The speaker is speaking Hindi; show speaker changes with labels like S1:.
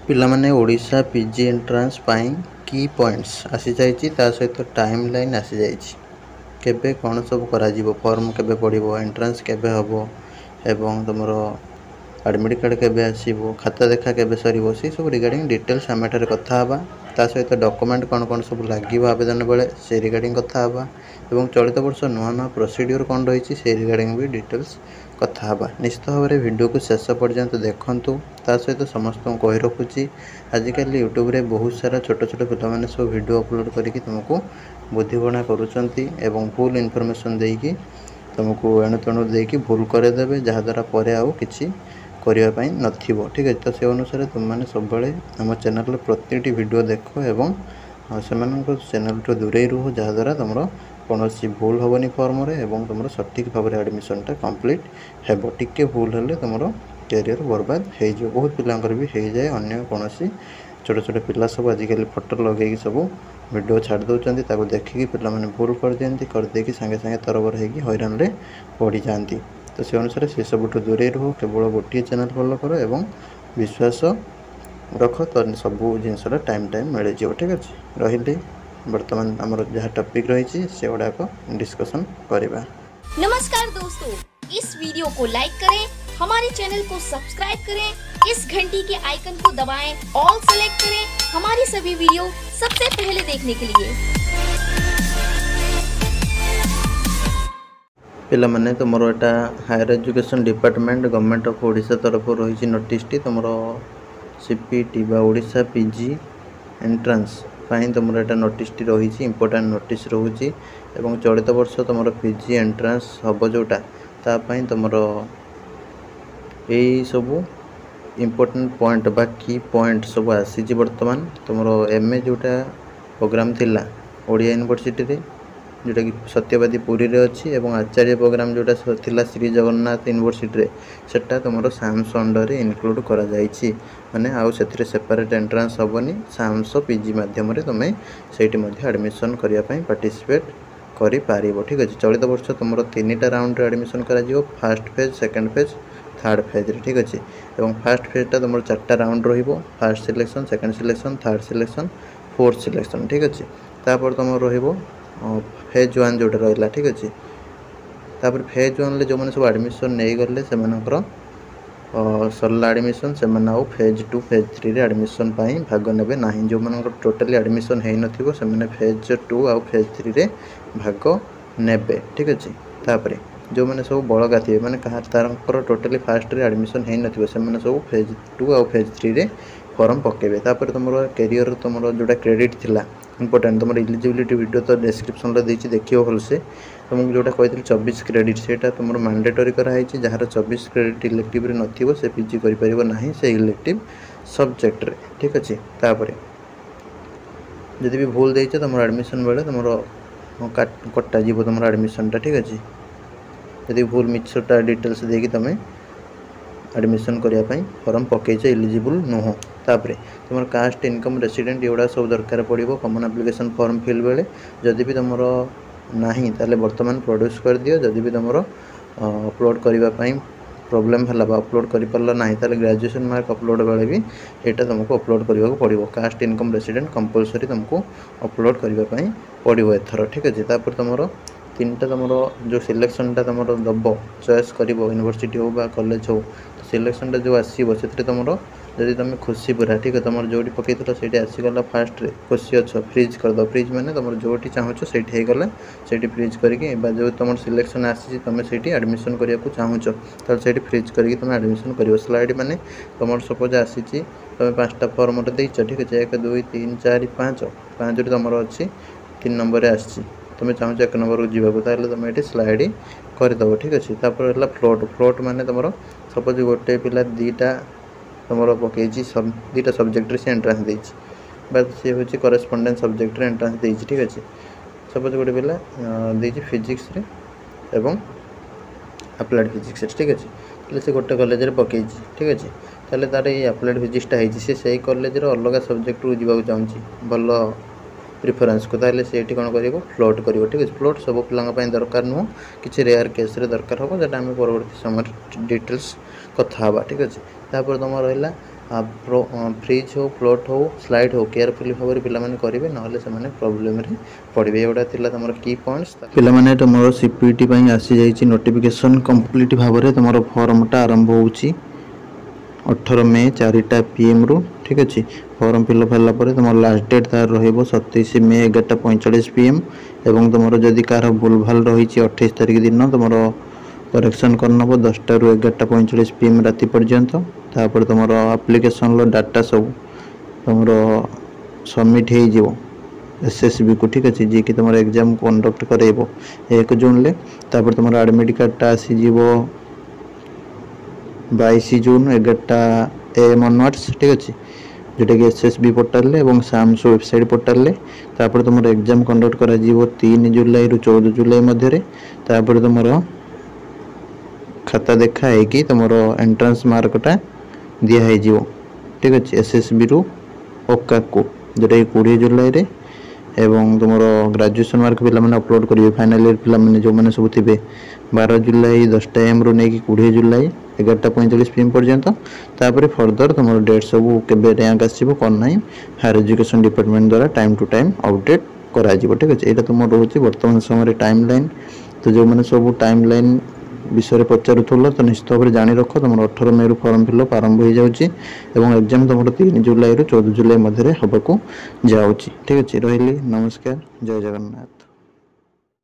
S1: पिलामाने ओडिशा पीजी एंट्रांस पाई की पॉइंट्स आसी जाइए ता सहित टाइम लाइन आसी जाइए केबे कौन सब करा फॉर्म केबे पड़ो एंट्रांस केबे हम एवं तुम एडमिट कार्ड केबे आसीबो खाता देखा केबे सरीबो से सब रिगार्डिंग डिटेल्स आम एठारे कथा हबा ता सहित डॉक्यूमेंट कौन कौन सब लागिबो आवेदन बेले से रिगार्डिंग कथा हबा एवं चलित वर्ष नुआ नुआ प्रोसीड्यूर कौन रही से रिगार्डिंग भी डिटेल्स कथा हबा निश्चित भाव में वीडियो को शेष पर्यंत देखंतु ता सहित समस्त कही रखुची आजिकल यूट्यूब रे बहुत सारा छोट छोट पिला सब वीडियो अपलोड करके तुमको बुद्धिबणा करुँच एवं भूल इनफॉरमेशन देकी तुमको एणु तेणु देकी भूल करदेवे जहाद्वारा पर आउ किसी करने नथिबो ठीक है। तो से अनुसार तुमने सब आम चैनल प्रति वीडियो देख एवं से चैनल तो दूरे रुह जहाद्वारा तुम कौन भूल हेनी फॉर्म रे एवं तुम सठिक भाव में एडमिशनटा कंप्लीट हेबो टिके भूल हेले तुम कैरियर बर्बाद हो बहुत पिलांकर भी हो जाए अन्य कौन छोट छोट पिला सब आजिकल फोटो लगे सब वीडियो छाड़ दौरान ताको देखिकी पिला माने भूल कर दियंती करदेकी सांगे सांगे तरबर होगी हैरान रे पड़ जाती। तो से अनुसार से सब दूरे रुह केवल गोटे चैनल फॉलो कर एवं विश्वास रख तो सब जिनसा टाइम टाइम मिल जाए ठीक अच्छे रही वर्तमान आमर जहाँ टॉपिक रही से गुड़ाक डिस्कशन करवा।
S2: नमस्कार दोस्तों, इस वीडियो को लाइक करें, हमारे चैनल को सब्सक्राइब करें, इस घंटी के आइकन को दबाएं, ऑल सेलेक्ट करें हमारी सभी वीडियो सबसे पहले देखने के लिए।
S1: पिला माने तुमर एटा higher education department government of Odisha तरफ रही नोटिस टी तुमर सीपीटी बा ओडिशा पीजी एंट्रांस पाई तुम एटा नोटिस टी रही इंपोर्टेंट नोटिस रोची एवं चलित वर्ष तुम पीजी एंट्रांस हम जोटा तापाई तुम यही सब इम्पोर्टेंट पॉइंट बा की पॉइंट सब आसी बर्तमान तुम एमए जोटा प्रोग्राम थिला ओडिया यूनिवर्सिटी रे जोटा कि सत्यवादी पुरी रे अच्छी एवं आचार्य प्रोग्राम जोटा थिला श्री जगन्नाथ यूनिवर्सिटी रे सेटा तुम साम्स अंडर इनक्लूड करा जाइछि माने आउ सेथिरे सेपरेट एंट्रांस हेनी साम्स पीजी मध्यम तुम्हें सेठी मध्य एडमिशन करिया पई पार्टिसिपेट करि पारिबो ठीक अछि। चलित वर्ष तुम 3टा राउंड रे एडमिशन करा जिवो first phase second phase third phase रे ठीक अछि एवं फर्स्ट फेजटा तुम 4टा राउंड रहिबो first selection second selection third selection fourth selection ठीक अछि। तापर तुम रहिबो फेज 1 जोटा रहा ठीक अच्छे तापर फेज 1 जो मैंने सब एडमिशन नहीं गले से सरला एडमिशन से फेज 2 फेज 3 रे एडमिशन पाई भाग नेबे नाही जो मन टोटली एडमिशन है नथिबो से माने फेज 2 आ फेज 3 रे भाग नेबे ठीक अच्छे। तापर जो मैंने सब बड़गा थे माने कहा तारंकर टोटली फास्ट रे एडमिशन है नथिबो से माने सब फेज 2 आ फेज 3 रे फॉर्म पकेबे। तापर तुम कैरियर तुम जोटा क्रेडिट थिला इंपोर्टेंट तुम इलिजिबिलिटी वीडियो तो डिस्क्रिप्शन रे देछि देखियो भलसे तुमको जोटा कहते 24 क्रेडिट सेटा तुम मैंडेटरी कराई जार 24 क्रेडिट इलेक्टिव रे नथिबो से पीजी करि परिबो नाही से इलेक्टिव सब्जेक्ट रे ठीक अछि। तापर जदि भी भूल देइछ तुम एडमिशन बेले तुम कट्टा जीवो तुम एडमिशनटा ठीक अछि जदि भूल मिछटा डिटेल्स देकी तुम एडमिशन करने फॉर्म पकईच इलिजिबल नुह। तापर तुम कास्ट इनकम रेसिडेंट एगुड़ा सब दरकार पड़ो कॉमन एप्लिकेशन फॉर्म फिल बेले जदि भी तुम नहीं ताले वर्तमान प्रोड्यूस कर दियो जदि भी तुम अपलोड करने प्रॉब्लम है अपलोड कर पार्ल ना ताले ग्रेजुएशन मार्क अपलोड बेले भी यहाँ तुमको अपलोड करने पड़ो कास्ट इनकम रेसिडेंट कंपलसरी तुमको अपलोड करने पड़ो एथर ठीक अच्छे। तापर तुम 3टा तुम जो सिलेक्शनटा तुम दब चॉइस कर यूनिवर्सिटी हो कॉलेज हो सिलेक्शनटा जो आसो से तुम जदि तुम खुशी पूरा ठीक है तुम जो पकई से आसीगला फास्ट रे खुशी अच्छ फ्रिज करद फ्रिज मैंने तुम जो चाहूँ से होगला से फ्रिज करके जो तुम सिलेक्शन आसी तुम से एडमिशन करने को चाहूँ तो फ्रिज करके तुम एडमिशन कर स्लाइड मैंने तुम सपोज आसी तुम 5टा फॉर्म देच ठीक है 1 2 3 4 5 5 तुम अच्छी 3 नंबर आसी तुम चाहूँ 1 नंबर को जीवाक तुम ये स्लाइड करदेव ठीक अच्छे। तापर फ्लोट फ्लोट मैंने तुम सपोज गोटे पिला 2टा तुम पकई 2टा सब्जेक्ट से एंट्रांस देछि बस सी हूँ करेस्पॉन्डेंस सब्जेक्ट एंट्रांस देछि ठीक अच्छे। सपोज गोटे पिला देछि फिजिक्स रे एवं अप्लाइड फिजिक्स ठीक अच्छे से गोटे कॉलेज रे पकई ठीक अच्छे ताले तार ये अप्लाइड फिजिक्सटा होती से कॉलेज रे अलग सब्जेक्ट को जीवाक चाहूँगी भल प्रिफरेन्स को ताले से कौन कर फ्लोट कर ठीक है। फ्लोट सब पिला दरकार नुह कि रेयर केस रे दरकार हम जोटा आम परवर्ती समय डिटेल्स कथा ठीक अच्छे। तापर तुम रहा फ्रीज हो फ्लोट हो स्लाइड हो केयरफुली भाव में पिलाने करेंगे ना से प्रोब्लेम पड़े। एगुड़ा थी तुम की पॉइंट्स पिलाने तुम सीपीटी आसी जाइए नोटिफिकेशन कंप्लीट भाव में तुम फॉर्मटा आरंभ हो 18 मे 4टा PM रु ठीक अच्छे फॉर्म फिलअप है तुम लास्ट डेट तार रो27 मे 11:45 PM एवं तुम जदि कार भूलभाल रही 28 तारिख दिन तुम करेक्शन करनब 10टा रु 11:45 PM राति पर्यंत। तापर तुम आप्लिकेसन डाटा सब तुम सबमिट हो SSB को ठीक अच्छे जी कि तुम एग्जाम कंडक्ट करेब 1 जून ले। तापर तुम एडमिट कार्डटा आसीज 22 जून 11टा AM ऑनवर्ड्स ठीक अच्छे जोटा कि SSB पोर्टाल और साम्स वेबसाइट पोर्टाल। तापर तुम एग्जाम कंडक्ट कर 3 जुलाई रु 14 जुलाई मध्य। तापर तुम खाता देखा है कि तुम एंट्रांस मार्कटा दिखाई ठीक अच्छे SSB रु ओका को जोटा कि 20 जुलाई रे एवं तुम ग्रेजुएशन मार्क पे अपलोड करेंगे फाइनाल ईयर पे जो मैंने सब थे 12 जुलाई 10टा AM रु नहीं 20 जुलाई 11:45 PM पर्यंत। तापर फर्दर तुम डेट सब के रैंक आसो कौन ना हायर एजुकेशन डिपार्टमेंट द्वारा टाइम टू टाइम अपडेट करा ठीक अच्छे। यहाँ तुम रोचे बर्तमान समय टाइम लाइन तो जो मैंने सब टाइम लाइन विषय पचारूल तो निश्चित भाव में जाणी रख तुम 18 मे रु फॉर्म फिलअप आरंभ हो जाऊँगी एग्जाम तुम 3 जुलाई रु 14 जुलाई मध्य होगा जाऊँगी ठीक अच्छे। रही नमस्कार जय जगन्नाथ।